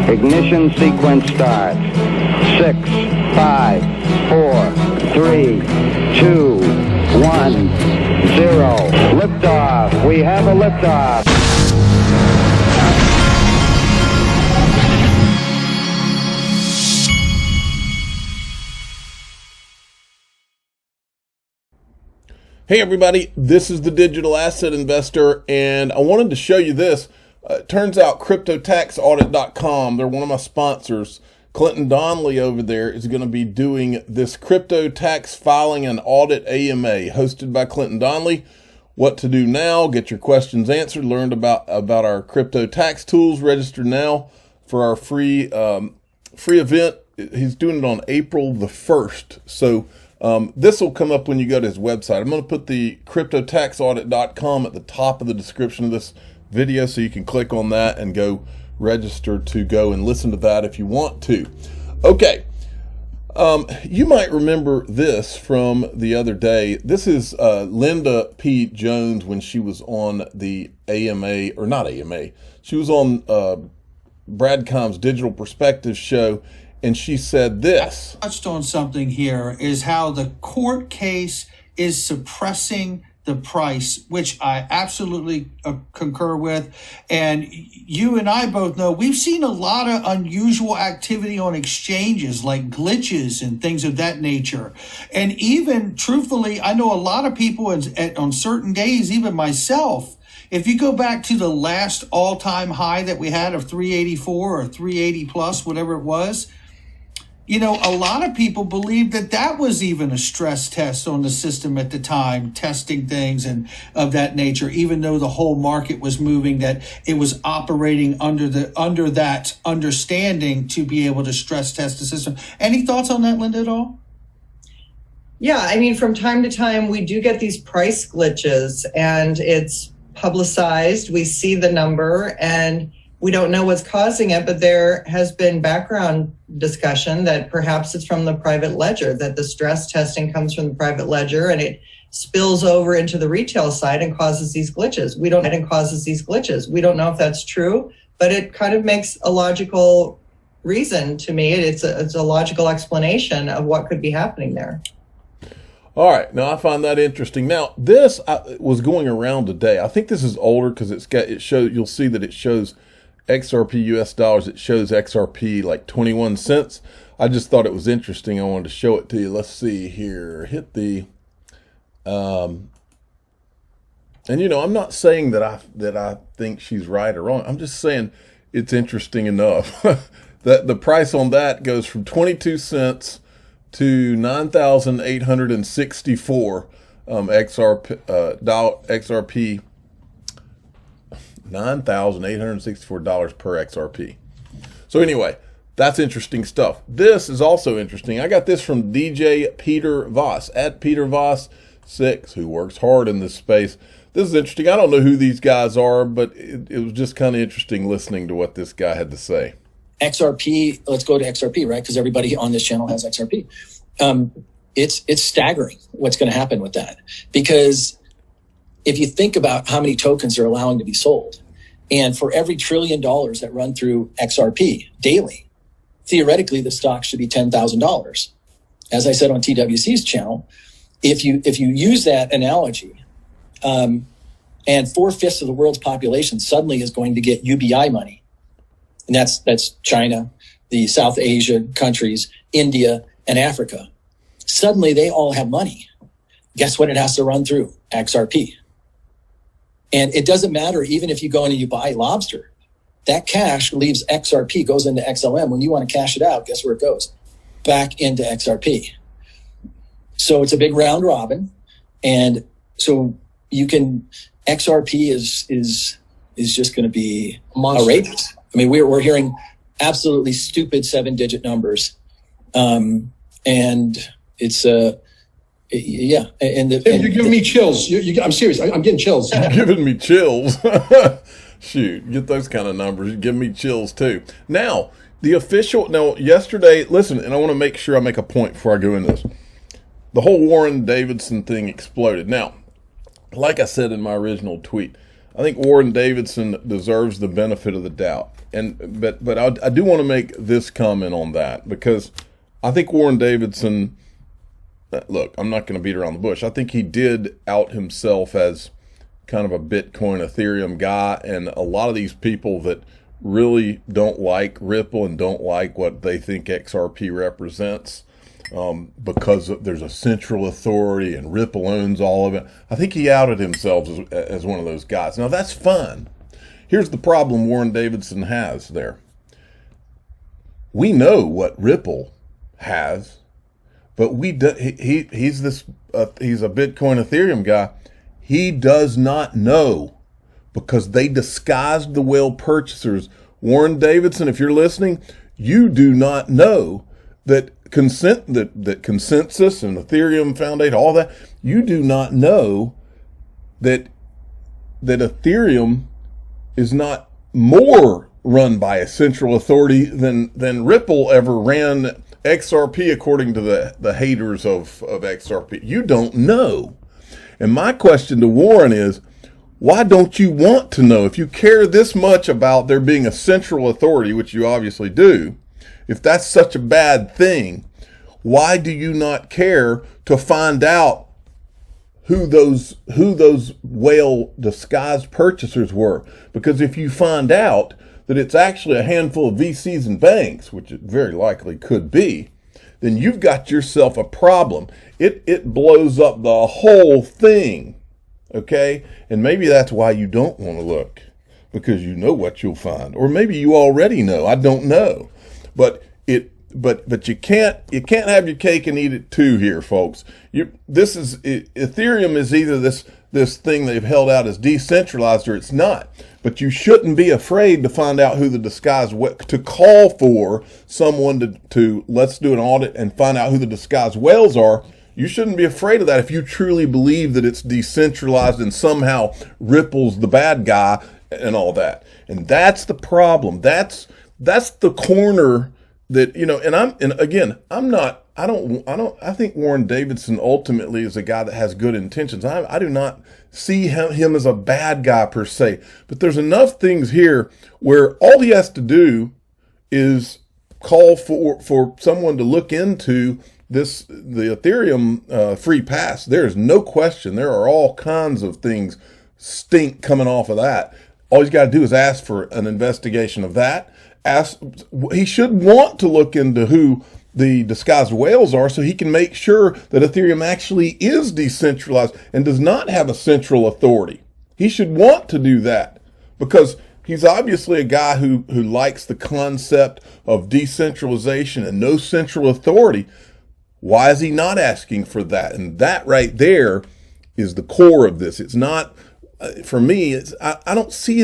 Ignition sequence starts. 6, 5, 4, 3, 2, 1, 0. Liftoff. We have a liftoff. Hey everybody, this is the Digital Asset Investor, and I wanted to show you this. It turns out Cryptotaxaudit.com, they're one of my sponsors. Clinton Donnelly over there is going to be doing this crypto tax filing and audit AMA hosted by Clinton Donnelly. What to do now, get your questions answered, learn about our crypto tax tools, register now for our free event. He's doing it on April the 1st. So this will come up when you go to his website. I'm going to put the Cryptotaxaudit.com at the top of the description of this video so you can click on that and go register to go and listen to that if you want to. Okay, you might remember this from the other day. This is Linda P. Jones when she was on the AMA, or not AMA, she was on Bradcom's Digital Perspective show, and she said this. Touched on something here is how the court case is suppressing the price, which I absolutely concur with. And you and I both know we've seen a lot of unusual activity on exchanges, like glitches and things of that nature. And even truthfully, I know a lot of people on certain days, even myself, if you go back to the last all-time high that we had of 384 or 380 plus, whatever it was, you know, a lot of people believe that that was even a stress test on the system at the time, testing things and of that nature, even though the whole market was moving, that it was operating under that understanding to be able to stress test the system. Any thoughts on that, Linda, at all? Yeah, I mean, from time to time, we do get these price glitches and it's publicized. We see the number and we don't know what's causing it, but there has been background discussion that perhaps it's from the private ledger, that the stress testing comes from the private ledger and it spills over into the retail side and causes these glitches. We don't know if that's true, but it kind of makes a logical reason to me. It's a logical explanation of what could be happening there. All right, now I find that interesting. Now this was going around today. I think this is older because you'll see that it shows XRP US dollars. It shows XRP like 21 cents. I just thought it was interesting. I wanted to show it to you. Let's see here. Hit the and you know, I'm not saying that I think she's right or wrong. I'm just saying it's interesting enough that the price on that goes from 22 cents to 9,864 XRP $9,864 per XRP. So anyway, that's interesting stuff. This is also interesting. I got this from DJ Peter Voss, at Peter Voss 6, who works hard in this space. This is interesting. I don't know who these guys are, but it was just kind of interesting listening to what this guy had to say. XRP, let's go to XRP, right? Because everybody on this channel has XRP. It's staggering what's going to happen with that, because if you think about how many tokens they're allowing to be sold, and for every $1 trillion that run through XRP daily, theoretically, the stock should be $10,000. As I said on TWC's channel, if you use that analogy, and 4/5 of the world's population suddenly is going to get UBI money, and that's China, the South Asia countries, India, and Africa. Suddenly they all have money. Guess what it has to run through? XRP. And it doesn't matter, even if you go in and you buy lobster, that cash leaves XRP, goes into XLM. When you want to cash it out, guess where it goes? Back into XRP. So it's a big round robin. And so XRP is just going to be outrageous. I mean, we're hearing absolutely stupid 7-digit numbers. And it's, yeah, and you're giving me chills. I'm serious. I'm getting chills. You're giving me chills. Shoot, get those kind of numbers. You give me chills too. Now, yesterday, listen, and I want to make sure I make a point before I go into this. The whole Warren Davidson thing exploded. Now, like I said in my original tweet, I think Warren Davidson deserves the benefit of the doubt. But I do want to make this comment on that, because I think Warren Davidson, look, I'm not going to beat around the bush. I think he did out himself as kind of a Bitcoin, Ethereum guy, and a lot of these people that really don't like Ripple and don't like what they think XRP represents, because there's a central authority and Ripple owns all of it. I think he outed himself as one of those guys. Now, that's fine. Here's the problem Warren Davidson has there. We know what Ripple has, but he's a Bitcoin, Ethereum guy. He does not know, because they disguised the whale purchasers. Warren Davidson, if you're listening, you do not know that consensus and Ethereum Foundation, all that, you do not know that Ethereum is not more run by a central authority than Ripple ever ran XRP, according to the haters of XRP. You don't know. And my question to Warren is, why don't you want to know? If you care this much about there being a central authority, which you obviously do, if that's such a bad thing, why do you not care to find out who those whale disguised purchasers were? Because if you find out that it's actually a handful of VCs and banks, which it very likely could be, then you've got yourself a problem. It blows up the whole thing. Okay? And maybe that's why you don't want to look, because you know what you'll find. Or maybe you already know. I don't know. But you can't have your cake and eat it too here, folks. Ethereum is either this thing they've held out as decentralized, or it's not. But you shouldn't be afraid to find out who the disguised, to call for someone to let's do an audit and find out who the disguised whales are. You shouldn't be afraid of that if you truly believe that it's decentralized and somehow Ripple's the bad guy and all that. And that's the problem. That's the corner that, I think Warren Davidson ultimately is a guy that has good intentions. I do not see him as a bad guy per se, but there's enough things here where all he has to do is call for someone to look into the Ethereum free pass. There's no question. There are all kinds of things stink coming off of that. All he's got to do is ask for an investigation of that. He should want to look into who the disguised whales are, so he can make sure that Ethereum actually is decentralized and does not have a central authority. He should want to do that, because he's obviously a guy who likes the concept of decentralization and no central authority. Why is he not asking for that? And that right there is the core of this. It's not, for me, I don't see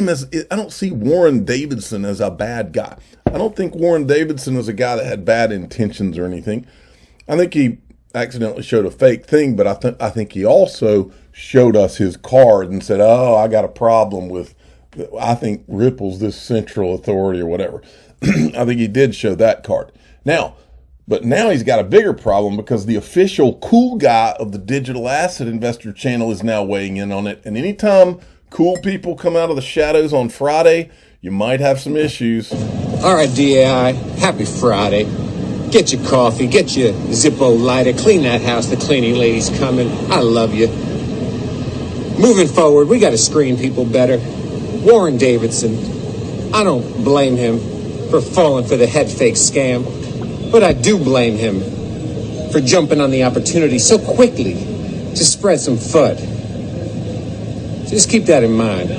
Warren Davidson as a bad guy. I don't think Warren Davidson is a guy that had bad intentions or anything. I think he accidentally showed a fake thing, but I think he also showed us his card and said, oh, I got a problem with, I think Ripple's this central authority or whatever. I think he did show that card. But now he's got a bigger problem, because the official cool guy of the Digital Asset Investor channel is now weighing in on it. And anytime cool people come out of the shadows on Friday, you might have some issues. All right, DAI, happy Friday. Get your coffee, get your Zippo lighter, clean that house, the cleaning lady's coming. I love you. Moving forward, we got to screen people better. Warren Davidson, I don't blame him for falling for the head fake scam. But I do blame him for jumping on the opportunity so quickly to spread some FUD. Just keep that in mind.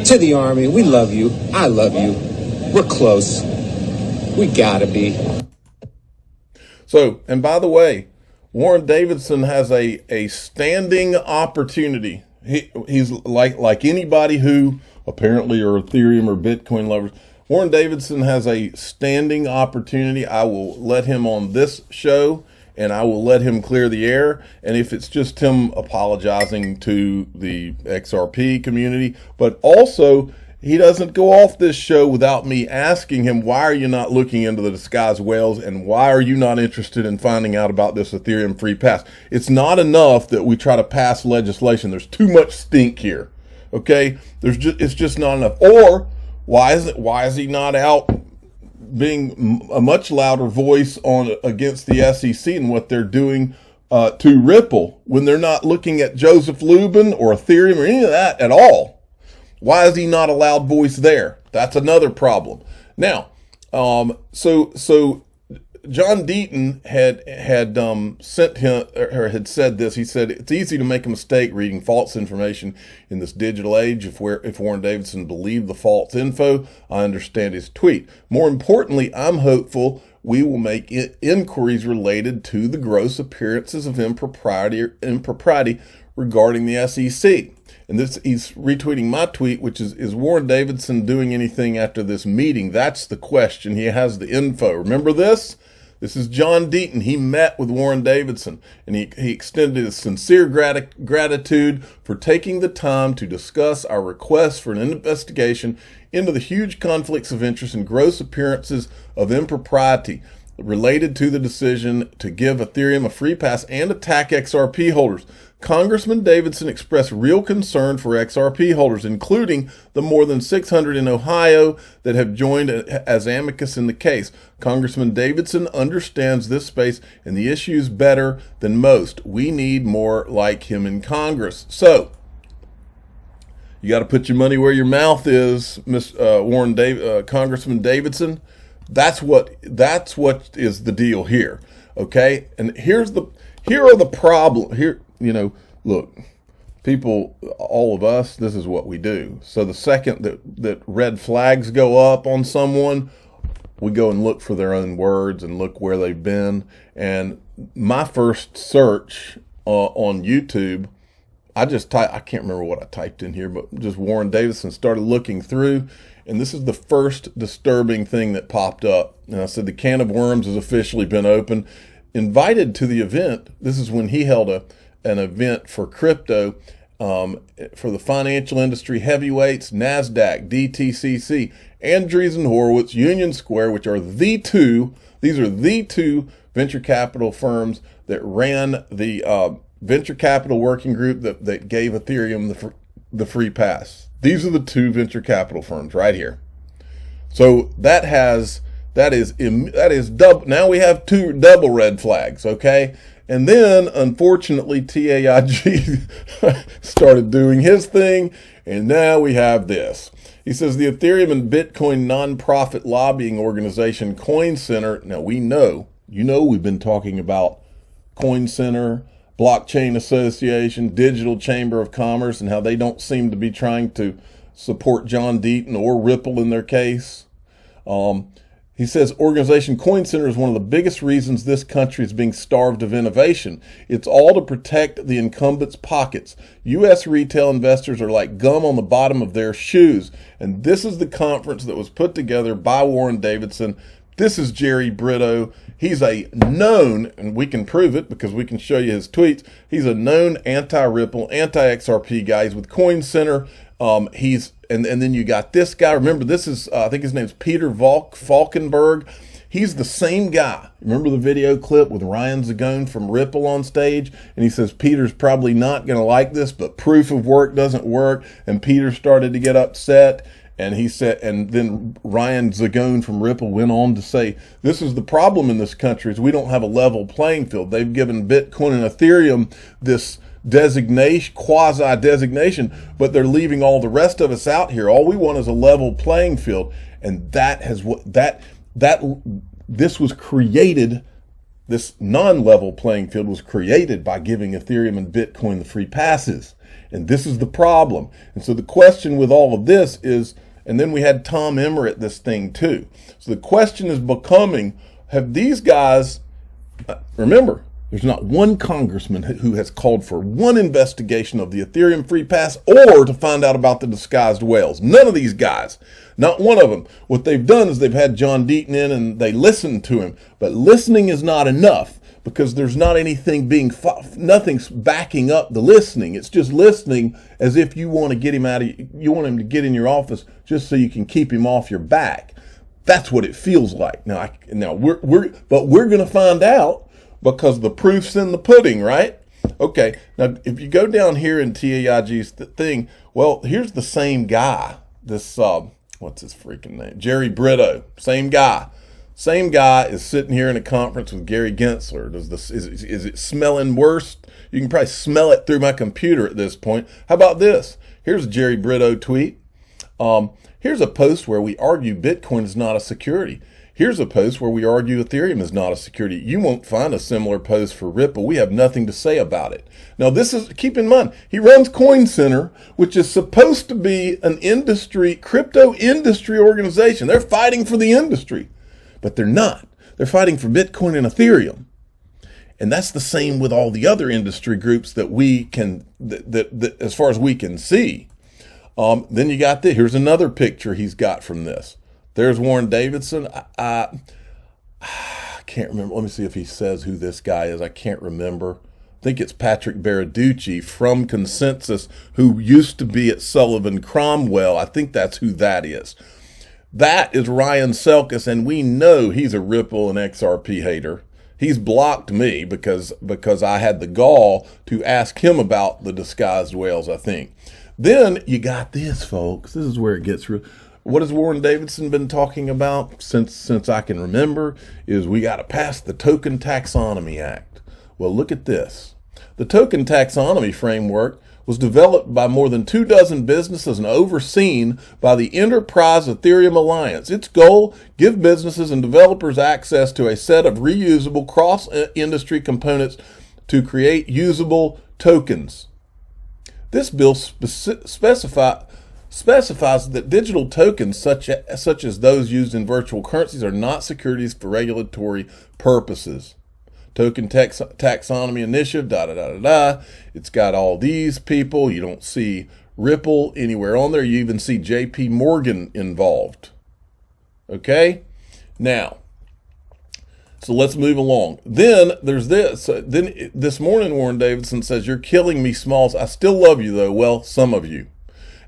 To the Army, we love you. I love you. We're close. We gotta be. So, and by the way, Warren Davidson has a standing opportunity. He's like anybody who apparently are Ethereum or Bitcoin lovers. Warren Davidson has a standing opportunity. I will let him on this show, and I will let him clear the air. And if it's just him apologizing to the XRP community, but also he doesn't go off this show without me asking him, why are you not looking into the disguised whales, and why are you not interested in finding out about this Ethereum free pass? It's not enough that we try to pass legislation. There's too much stink here. Okay, it's just not enough. Or why is he not out being a much louder voice against the SEC and what they're doing to Ripple when they're not looking at Joseph Lubin or Ethereum or any of that at all? Why is he not a loud voice there? That's another problem. Now, so John Deaton had sent him, or had said this. He said it's easy to make a mistake reading false information in this digital age. If Warren Davidson believed the false info, I understand his tweet. More importantly, I'm hopeful we will make inquiries related to the gross appearances of impropriety regarding the SEC. And he's retweeting my tweet, which is Warren Davidson doing anything after this meeting? That's the question. He has the info. Remember this? This is John Deaton. He met with Warren Davidson, and he extended his sincere gratitude for taking the time to discuss our request for an investigation into the huge conflicts of interest and gross appearances of impropriety related to the decision to give Ethereum a free pass and attack XRP holders. Congressman Davidson expressed real concern for XRP holders, including the more than 600 in Ohio that have joined as amicus in the case. Congressman Davidson understands this space and the issues better than most. We need more like him in Congress. So, you got to put your money where your mouth is, Congressman Davidson. That's what is the deal here. Okay, and here are the problem here. Look, people, all of us, this is what we do. So the second that red flags go up on someone, we go and look for their own words and look where they've been. And my first search on YouTube, I can't remember what I typed in here, but just Warren Davidson, started looking through, and this is the first disturbing thing that popped up. And I said, the can of worms has officially been opened. Invited to the event, this is when he held an event for crypto, for the financial industry heavyweights, NASDAQ, DTCC, Andreessen Horowitz, Union Square, which are these are the two venture capital firms that ran the venture capital working group that gave Ethereum the free pass. These are the two venture capital firms right here. So that is double. Now we have two double red flags. Okay. And then, unfortunately, TAIG started doing his thing, and now we have this. He says the Ethereum and Bitcoin nonprofit lobbying organization Coin Center. Now we know, we've been talking about Coin Center, Blockchain Association, Digital Chamber of Commerce, and how they don't seem to be trying to support John Deaton or Ripple in their case. He says organization Coin Center is one of the biggest reasons this country is being starved of innovation. It's all to protect the incumbents' pockets. U.S. retail investors are like gum on the bottom of their shoes. And this is the conference that was put together by Warren Davidson. This is Jerry Brito. He's a known, and we can prove it because we can show you his tweets. He's a known anti-Ripple, anti-XRP guy. He's with Coin Center. And then you got this guy. Remember, this is, I think his name's Peter Falkenberg. He's the same guy. Remember the video clip with Ryan Zagone from Ripple on stage? And he says, Peter's probably not going to like this, but proof of work doesn't work. And Peter started to get upset. And he said, and then Ryan Zagone from Ripple went on to say, this is the problem in this country is we don't have a level playing field. They've given Bitcoin and Ethereum this quasi-designation, but they're leaving all the rest of us out here. All we want is a level playing field. And this was created, this non-level playing field was created by giving Ethereum and Bitcoin the free passes. And this is the problem. And so the question with all of this is, and then we had Tom Emmer at this thing too. So the question is becoming, have these guys, remember, there's not one congressman who has called for one investigation of the Ethereum free pass or to find out about the disguised whales. None of these guys, not one of them. What they've done is they've had John Deaton in and they listened to him. But listening is not enough because there's not anything nothing's backing up the listening. It's just listening as if you want to get him you want him to get in your office just so you can keep him off your back. That's what it feels like. Now we're going to find out, because the proof's in the pudding, right? Okay, now if you go down here in TAIG's thing, well, here's the same guy. This, what's his freaking name? Jerry Brito, same guy. Same guy is sitting here in a conference with Gary Gensler. Is it smelling worse? You can probably smell it through my computer at this point. How about this? Here's a Jerry Brito tweet. Here's a post where we argue Bitcoin is not a security. Here's a post where we argue Ethereum is not a security. You won't find a similar post for Ripple. We have nothing to say about it. Now, this is, keep in mind, he runs Coin Center, which is supposed to be an industry, crypto industry organization. They're fighting for the industry, but they're not. They're fighting for Bitcoin and Ethereum. And that's the same with all the other industry groups that we can, that as far as we can see. Then you got this. Here's another picture he's got from this. There's Warren Davidson. I can't remember. Let me see if he says who this guy is. I can't remember. I think it's Patrick Baraducci from Consensus, who used to be at Sullivan Cromwell. I think that's who that is. That is Ryan Selkis, and we know he's a Ripple and XRP hater. He's blocked me because I had the gall to ask him about the disguised whales, I think. Then you got this, folks. This is where it gets real. What has Warren Davidson been talking about since I can remember is we got to pass the Token Taxonomy Act. Well, look at this. The Token Taxonomy Framework was developed by more than 24 businesses and overseen by the Enterprise Ethereum Alliance. Its goal, give businesses and developers access to a set of reusable cross-industry components to create usable tokens. This bill specifies that digital tokens such as those used in virtual currencies are not securities for regulatory purposes. Token Taxonomy Initiative, It's got all these people. You don't see Ripple anywhere on there. You even see JP Morgan involved. Okay? Now, so let's move along. Then there's this. Then this morning, Warren Davidson says, "You're killing me, Smalls. I still love you, though." Well, some of you.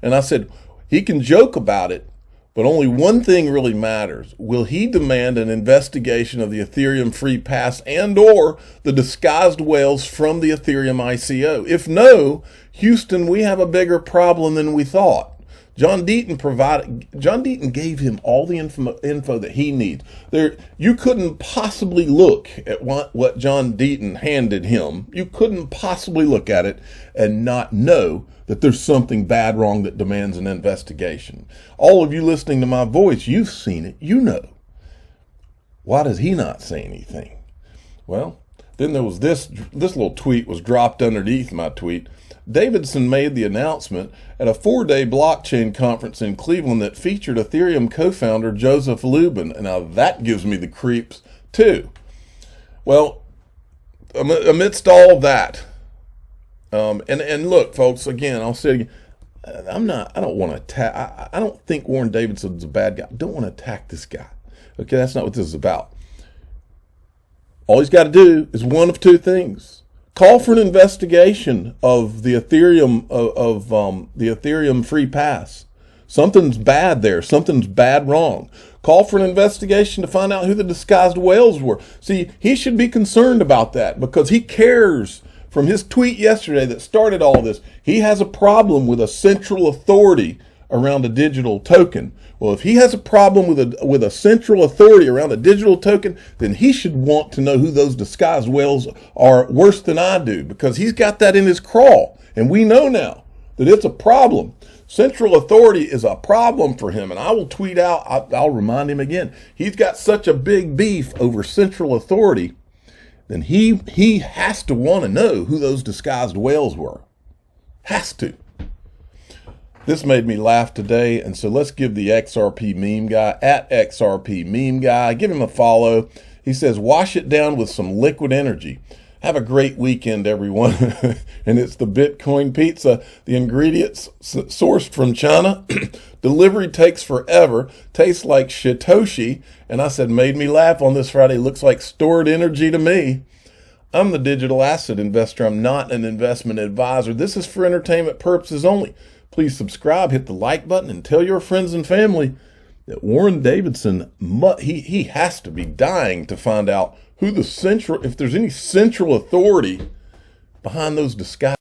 And I said, he can joke about it, but only one thing really matters. Will he demand an investigation of the Ethereum free pass and or the disguised whales from the Ethereum ICO? If no, Houston, we have a bigger problem than we thought. John Deaton gave him all the info that he needs. You couldn't possibly look at what John Deaton handed him. You couldn't possibly look at it and not know that there's something bad wrong that demands an investigation. All of you listening to my voice, you've seen it. You know. Why does he not say anything? Well, then there was this little tweet was dropped underneath my tweet. Davidson made the announcement at a 4-day blockchain conference in Cleveland that featured Ethereum co-founder Joseph Lubin. And now that gives me the creeps too. Well, amidst all of that, and look, folks, again, I'll say it again, I don't want to attack. I don't think Warren Davidson's a bad guy. I don't want to attack this guy. Okay, that's not what this is about. All he's got to do is one of two things. Call for an investigation of the Ethereum the Ethereum free pass. Something's bad there. Something's bad wrong. Call for an investigation to find out who the disguised whales were. See, he should be concerned about that because he cares. From his tweet yesterday that started all this, he has a problem with a central authority around a digital token. Well, if he has a problem with a central authority around a digital token, then he should want to know who those disguised whales are worse than I do, because he's got that in his crawl. And we know now that it's a problem. Central authority is a problem for him. And I will tweet out, I'll remind him again, he's got such a big beef over central authority, then he has to want to know who those disguised whales were. Has to. This made me laugh today, and so let's give the XRP meme guy, at XRP meme guy, give him a follow. He says, wash it down with some liquid energy. Have a great weekend, everyone. And it's the Bitcoin pizza. The ingredients sourced from China. Delivery takes forever. Tastes like Shitoshi. And I said, made me laugh on this Friday. Looks like stored energy to me. I'm the digital asset investor. I'm not an investment advisor. This is for entertainment purposes only. Please subscribe, hit the like button, and tell your friends and family that Warren Davidson, he has to be dying to find out who the central, if there's any central authority behind those disguises.